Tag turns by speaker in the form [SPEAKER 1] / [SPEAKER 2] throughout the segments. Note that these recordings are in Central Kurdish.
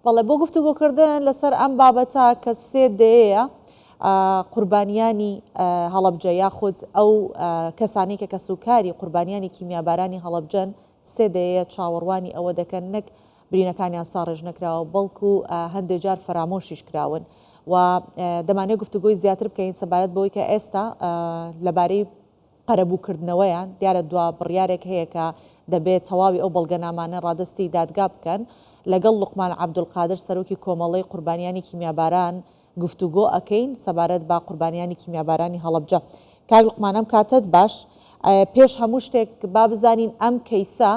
[SPEAKER 1] بەڵێ بۆ گفتوگۆکردن لەسەر ئەم بابەتە کە سێ دەیە قوربانیانی هەڵەبجە یاخود ئەو کەسانی کە کەسوکاری قوربانیانی کیمیابارانی هەڵەبجەن سێ دەیە چاوەڕوانی ئەوە دەکەن نەک برینەکانیان ساڕێژ نەکراوە بەڵکو هەندێک جار فەرامۆشیش کراون و دەمانێت گفتوگۆی زیاتر بکەین سەبارەت بەوەی کە ئێستا لەبارەی قەرەبووکردنەوەیان دیارە دوا بڕیارێک هەیە کە دەبێت تەواوی ئەو بەڵگەنامانە ڕادستی دادگا بکەن لەگەڵ لوقمان عەبدولقادر سەرۆکی کۆمەڵەی قوربانیانی کیمیاباران گفتوگۆ ئەەکەین سەبارەت با قوربانیانی کیمیابارانی هەڵەبجە. کاک لوقمانم کاتت باش پێش هەموو شتێک با بزانین ئەم کەیسە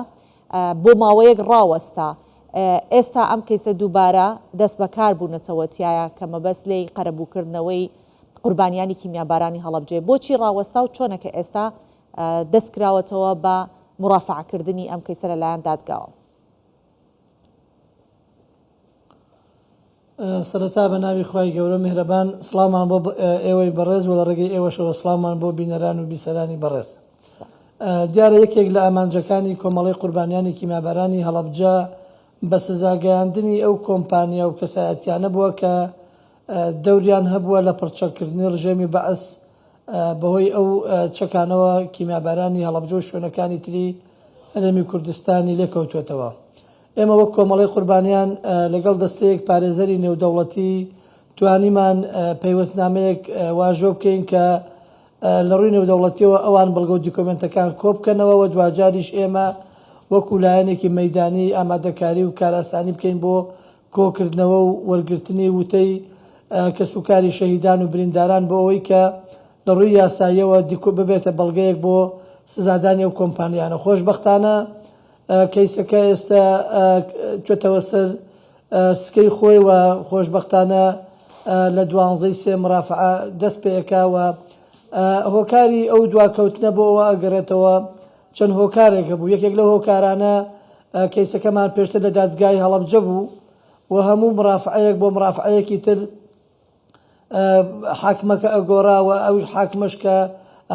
[SPEAKER 1] بۆ ماوەیەک ڕاوەستا ئێستا ئەم کەیسە دووبارە دەست بەکار بوونەتەوەتیایە کە مەبەست لێی قەرەبووکردنەوەی قوربانیانی کیمیابارانی هەڵەبجێ بۆچی ڕاوەستا و چۆنەکە ئێستا دەست کراوەتەوە بە مرافعکردنی ئەم کەیسە لەلایەن دادگاوە.
[SPEAKER 2] سەرەتا بە ناوی خوای گەورە میهرەبان سڵامان بۆ ئێوەی بەڕێز و لە ڕێگەی ئێوەشەوە سڵامان بۆ بینەران و بیسەرانی بەڕێز. دیارە یەکێک لە ئامانجەکانی کۆمەڵەی قوربانیانی کیمیابارانی هەڵەبجە بە سزاگەیاندنی ئەو کۆمپانیا و کەسایەتیانە بووە کە دەوریان هەبووە لە پڕچەکردنی ڕژێمی بەعس بەهۆی ئەو چەکانەوە کیمیابارانی هەڵەبجە و شوێنەکانی تری هەرێمی کوردستانی لێکەوتوێتەوە. ئێمە وەک کۆمەڵەی قوربانیان لەگەڵ دەستەیەک پارێزەری نێودەوڵەتی توانیمان پەیوەستنامەیەک واژۆ بکەین کە لە ڕووی نێودەوڵەتیەوە ئەوان بەڵگە و دیکۆمنتەکان کۆبکەنەوە و دواجاریش ئێمە وەکو لایەنێکی مەیدانی ئامادەکاری و کاراسانی بکەین بۆ کۆکردنەوە و وەرگرتنی وتەی کەسوکاری شەهیدان و برینداران بۆ ئەوەی کە لە ڕووی یاساییەوە ببێتە بەڵگەیەک بۆ سزادانی ئەو کۆمپانیانە. خۆشبەختانە کەیسەکە ئێستا چێتەوە سەر سکەی خۆی و خۆشبەختانە لە 12 سێ مرافعە دەست پێەکەوە هۆکاری ئەو دواکەوتنە بۆ ئەوە ئەگەڕێتەوە چەند هۆکارێکە بوو. یەکێک لە هۆکارانە کەیسەکەمان پێشتر لە دادگای هەڵەبجە بوو و هەموو مرافعەیەک بۆ مرافعەیەکی تر حاکمەکە ئەگۆڕاوە ئەو حاکمەش کە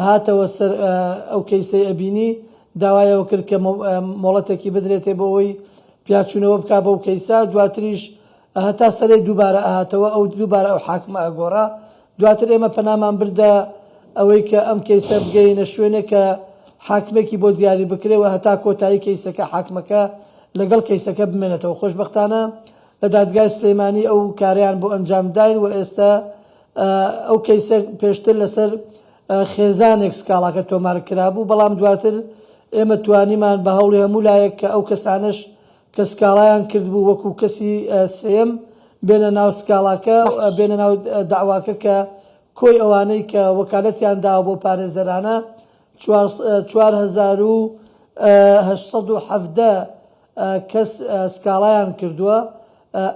[SPEAKER 2] هاتەوە سەر ئەو کەیسەی ئەبینی داوایەوە کرد کە مۆڵەتێکی بدرێتێ بۆ ئەوی پیاچوونەوە بک بەو کەیسا دواتریش هەتا سەرەی دووبارە ئاهاتەوە ئەو دووبارە ئەو حاکمە ئەگۆڕا. دواتر ئێمە پەنامان بردە ئەوەی کە ئەم کەیسە بگەینە شوێنێک کە حاکمێکی بۆ دیاری بکرێەوە هەتا کۆتایی کەیسەکە حاکمەکە لەگەڵ کەیسەکە بمێنێتەوە. خۆشبەختانە لە دادگای سلەیمانی ئەو کاریان بۆ ئەنجامداین و ئێستا ئەو کەیسە پێشتر لەسەر خێزانێک سکاڵاکە تۆمار کرابوو بەڵام دواتر ئێمە توانیمان بە هەوڵی هەموو لایەک کە ئەو کەسانش کە سکاڵایان کردبوو وەکو کەسی سێم بێنە ناو سکاڵاکە بێنە ناو داواکە کە کۆی ئەوانەی کە وەکالەتیان داوە بۆ پارێزەرانە 4870 کەس سکاڵایان کردووە.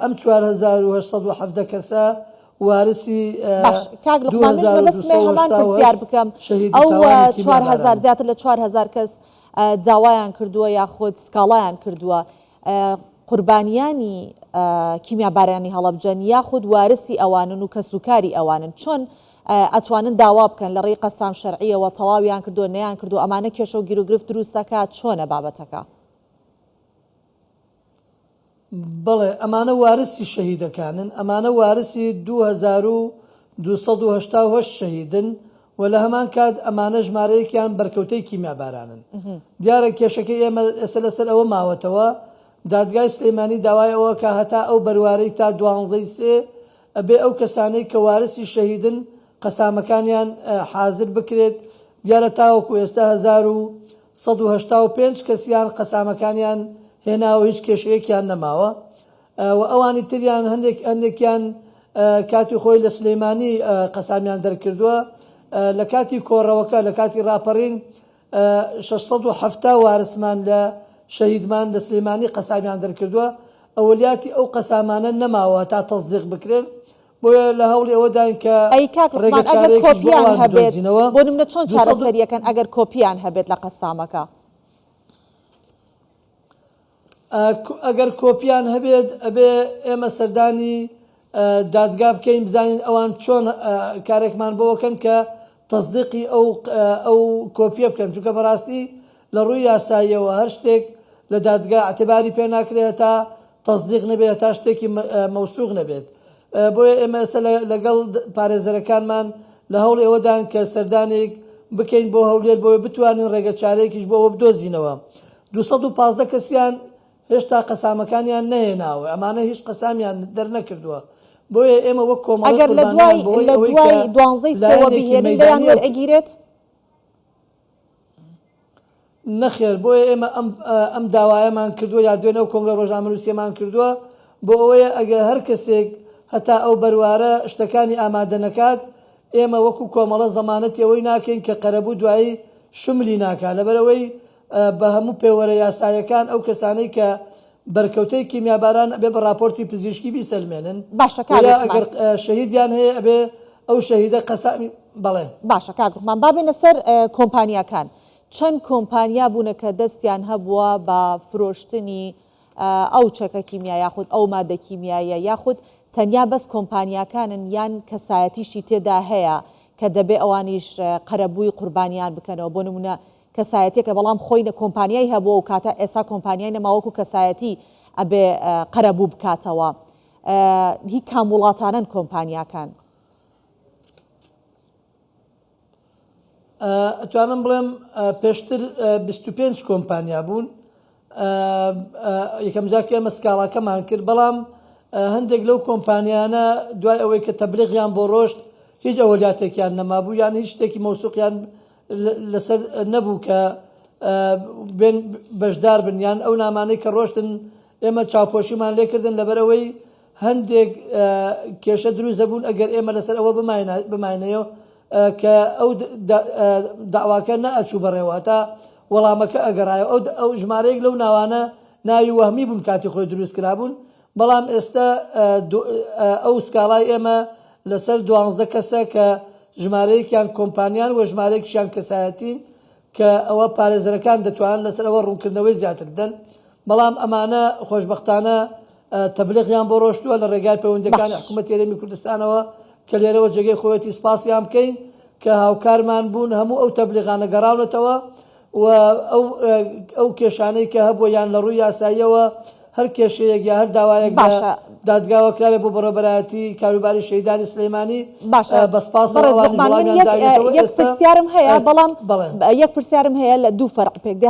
[SPEAKER 2] ئەم 4870 کەسە وارسی
[SPEAKER 1] کاک لوقمانش بەستمێ هەمان پرسیار بکەم ئەو 4000 زیاتر لە 4000 کەس داوایان کردووە یاخود سکاڵایان کردووە قوربانیانی کیمیابارانی هەڵەبجەن یاخود وارسی ئەوانن و کەسوکاری ئەوانن چۆن ئەتوانن داوا بکەن لە ڕێی قەسام شەرعیەوە تەواویان کردو نەیان کردو ئەمانە کێشە و گیرروگرفت دروست دەکات چۆنە بابەتەکە؟
[SPEAKER 2] بڵێ ئەمانە وارسی شەهیدەکانن ئەمانە وارسی 2288 شەهیدن و لە هەمان کات ئەمانە ژمارەیەکیان بەرکەوتەی کیمیابارانن. دیارە کێشەکەی ئێمە ئێستا لەسەر ئەوە ماوەتەوە دادگای سلەیمانی داوایەوە کە هەتا ئەو بەروارەی تا 12 سێ ئەبێ ئەو کەسانەی کە وارسی شەهیدن قەسامەکانیان حازر بکرێت. دیارە تاوەکو ئێستا 1185 کەسیان قەسامەکانیان هێناوە هیچ کێشەیەکیان نەماوە و ئەوانی تریان هەندێکیان کاتی خۆی لە سلەیمانی قەسامیان دەرکردووە. لە کاتی کۆڕەوەکە لە کاتی ڕاپەڕین 670 وارسمان لە شەهیدمان لە سلەیمانی قەسامیان دەرکردووە. ئەولیاتی ئەو قەسامانە نەماوە تا تەصدیق بکرێن بۆیە لە هەوڵی ئەوەدان کە
[SPEAKER 1] ئەگەر کۆپیان هەبێت بۆ نمونە چۆن چارەسەریەکەن ئەگەر کۆپیان هەبێت لە قەسامەکە؟
[SPEAKER 2] ئەگەر کۆپیان هەبێت ئەبێ ئێمە سەردانی دادگا بکەین بزانین ئەوان چۆن کارێکمان بۆکەن کە تەصدیقی ئەو کۆپیە بکەن چونکە بەڕاستی لە ڕووی یاساییەوە هەر شتێک لە دادگا ئەعتباری پێ ناکرێت تا تەصدیق نەبێت تا شتێکی مەوسوق نەبێت بۆیە ئێمە لەگەڵ پارێزەرەکانمان لە هەوڵ ئێوەدان کە سەردانێک بکەین بۆ هەولێر بۆی بتوانین ڕێگە چارەیەکیش بۆەوە بدۆزینەوە 215 کەسیان هێشتا قەسامەکانیان نەهێناوە ئەمانە هیچ قەسامیان دەرنەکردووە بۆیە ئێمە وەک کۆمەڵ
[SPEAKER 1] ئەگەر لە دوای 12 سەوە بهێنن لەیان وەرئەگیرێت
[SPEAKER 2] نەخێر بۆیە ئێمە ئەم داوایەمان کردووە یا دوێنەوە کۆنگرە ڕۆژنامەنووسیەمان کردووە بۆ ئەوەیە ئەگەر هەر کەسێک هەتا ئەو بەروارە شتەکانی ئامادە نەکات ئێمە وەکو کۆمەڵە زەمانەتی ئەوەی ناکەین کە قەرەبوو دوایی شملی ناکات لەبەرەوەی بە هەموو پێوەرە یاسایەکان ئەو کەسانەی کە بەرکەوتەی کیمیاباران بێ بە راپۆرتی پزیشکی بیسەلمێنن ئەگەر شەهیدیان هەیە ئەبێ ئەو شەهیدە قەسامی بەڵێ
[SPEAKER 1] باشە کاکمان بابێنە سەر کۆمپانیاکان چەند کۆمپانیا بوونە کە دەستیان هەبووە بە فرۆشتنی ئەو چەکە کیمیا یاخود ئەو مادە کیمیایە یاخود تەنیا بەس کۆمپانیاکانن یان کەسایەتیشی تێدا هەیە کە دەبێ ئەوانیش قەرەبووی قوربانیان بکەنەوە بۆ نمونە کەسایەتێکە بەڵام خۆی کۆمپانیای هەبووە و کاتە ئێستا کۆمپانیای نەماوەکو کەسایەتی ئەبێ قەرەبوو بکاتەوە هی کام وڵاتانن کۆمپانیاکان
[SPEAKER 2] ئەتوانم بڵێم پێشتر 25 کۆمپانیا بوون یەکەم جار کە ئێمە سکاڵاکەمان کرد بەڵام هەندێک لەو کۆمپانیانە دوای ئەوەی کە تەبلیغیان بۆ ڕۆشت هیچ ئەولیاتێکیان نەمابوو یان هیچ شتێکی مەوسوقیان لەسەر نەبوو کە بەشدار بن یان ئەو نامانەی کە ڕۆشتن ئێمە چاوپۆشیمان لێکردن لەبەرەوەی هەندێک کێشە دروست دەبوون ئەگەر ئێمە لەسەر ئەوە بماینەوە کە ئەو داواکە نەئەچوو بەڕێوە تا وەڵامەکە ئەگەڕایە ئەو ژمارەیەک لەو ناوانە ناوی وەهمی بوون کاتی خۆی دروست کرابوون بەڵام ئێستا ئەو سکاڵای ئێمە لەسەر 12 کەسە کە ژمارەیەکیان کۆمپانیان و ژمارەیەکیان کەسایەتین کە ئەوە پارێزەرەکان دەتوانن لەسەر ئەوە ڕوونکردنەوەی زیاتر بدەن بەڵام ئەمانە خۆشبەختانە تەبلیغیان بۆ ڕۆشتووە لە ڕێگای پەیوەندیەکانی حکوومەتی هەرێمی کوردستانەوە کە لێرەوە جێگەی خۆەتی سپاسیان بکەین کە هاوکارمان بوون هەموو ئەو تەبلیغانە گەڕاونەتەوە و ئەو کێشانەی کە هەبووە یان لە ڕووی یاساییەوە هەر کێشەیەک یا هەر داوایەک دادگاوە کرابێ بۆ بەڕێبەرایەتی کاروباری شەیدانی سلەیمانی بەسپاس
[SPEAKER 1] یەک پرسیارم هەیە بەڵام یەک پرسیارم هەیە لە دوو فەرق پێک دێ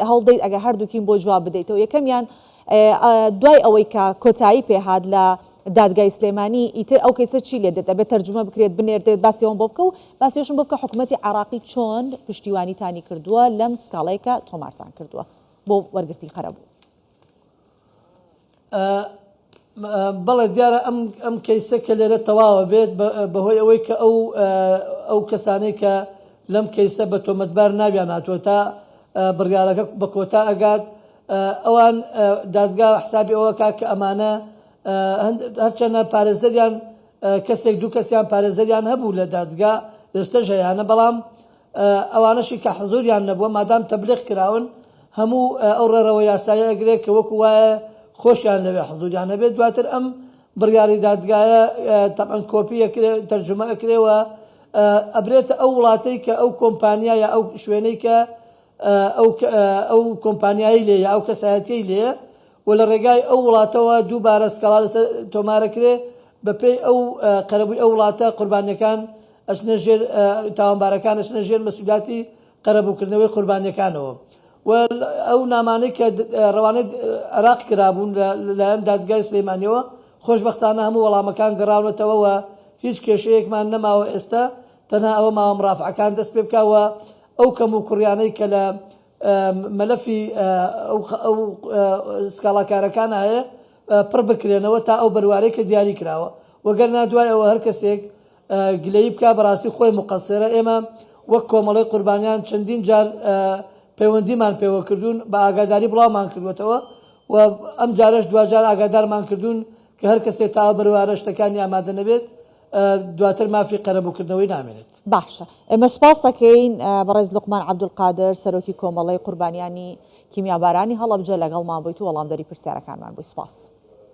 [SPEAKER 1] هەڵدەیت ئەگە هەردووکین بۆ جواب بدەیتەوە یەکەمیان دوای ئەوەی کە کۆتایی پێهات لە دادگای سلێمانی ئیتر ئەو کەیسە چی لێ دێت ئەبێت تەرجمە بکرێت بنێردرێت باسیەوەم بۆ بکە و باسیێشم بۆ بکە حکوومەتی عراقی چۆن پشتیوانیتانی کردووە لەم سکاڵەیەکە تۆمارتان کردووە بۆ وەرگرتی قەرەبوو
[SPEAKER 2] بەڵێ دیارە ئەم کەیسە کە لێرە تەواوە بێت بەهۆی ئەوەی کە ئەو کەسانەی کە لەم کەیسە بە تۆمەتبار ناویان هاتووە تا بڕیارەکە بە کۆتا ئەگات ئەوان دادگا حسابی ئەوە کا کە ئەمانە هەرچەنە پارێزەریان کەسێک دوو کەسیان پارێزەریان هەبوو لە دادگا ئێستش هەیەە بەڵام ئەوانەشی کە حزوریان نەبووە مادام تەبلیغ کراون هەموو ئەو ڕێڕەوە یاسایە ئەگرێت کە وەکو وایە خۆشیان لەوێ حزوریان نەبێت دواتر ئەم بڕیاری دادگایە تەقەن کۆپی تەرجمە ئەکرێەوە ئەبرێتە ئەو وڵاتەی کە ئەو کۆمپانیا یا ئەو شوێنەی کە ئەو کۆمپانیایی لێ یا ئەو کەسایەتی لێ و لە ڕێگای ئەو وڵاتەوە دووبارە سکاڵا لەسەر تۆمارەکرێ بەپێی ئەو قەرەبووی ئەو وڵاتە قوربانیەکان ئەچنە ژێر تاوانبارەکان ئەچنە ژێر مەسئولیاتی قەرەبووکردنەوەی قوربانیەکانەوە و ئەو نامانەی کە ڕەوانەی عێراق کرابوون لەلایەن دادگای سلەیمانیەوە خۆشبەختانە هەموو وەڵامەکان گەڕاونەتەوە و هیچ کێشەیەکمان نەماوە ئێستا تەنها ئەوە ماوە مرافعەکان دەست پێ بکەوە ئەو کەم و کوڕیانەی کە لە مەلەفی ئەو سکاڵاکارەکان هەیە پڕ بکرێنەوە تا ئەو بەروارەی کە دیاری کراوە وەگەرنا دوای ئەوە هەر کەسێک گلەیی بکە بەڕاستی خۆی مقەسرە ئێمە وەک کۆمەڵی قوربانیان چەندین جار پەیوەندیمان پێوە کردوون بە ئاگاداری بڵاومان کردوێتەوە و ئەم جارش دوجار ئاگادارمان کردوون کە هەر کەسێک تا بەروارە شتەکانی ئامادە نەبێت دواتر مافی قەرەبووکردنەوەی نامێنێت
[SPEAKER 1] باشە ئێمە سپاس دەکەین بەڕێز لوقمان عەبدولقادر سەرۆکی کۆمەڵەی قوربانیانی کیمیابارانی هەڵەبجە لەگەڵمان بوویت و وەڵامدەری پرسیارەکانمان بووی سپاس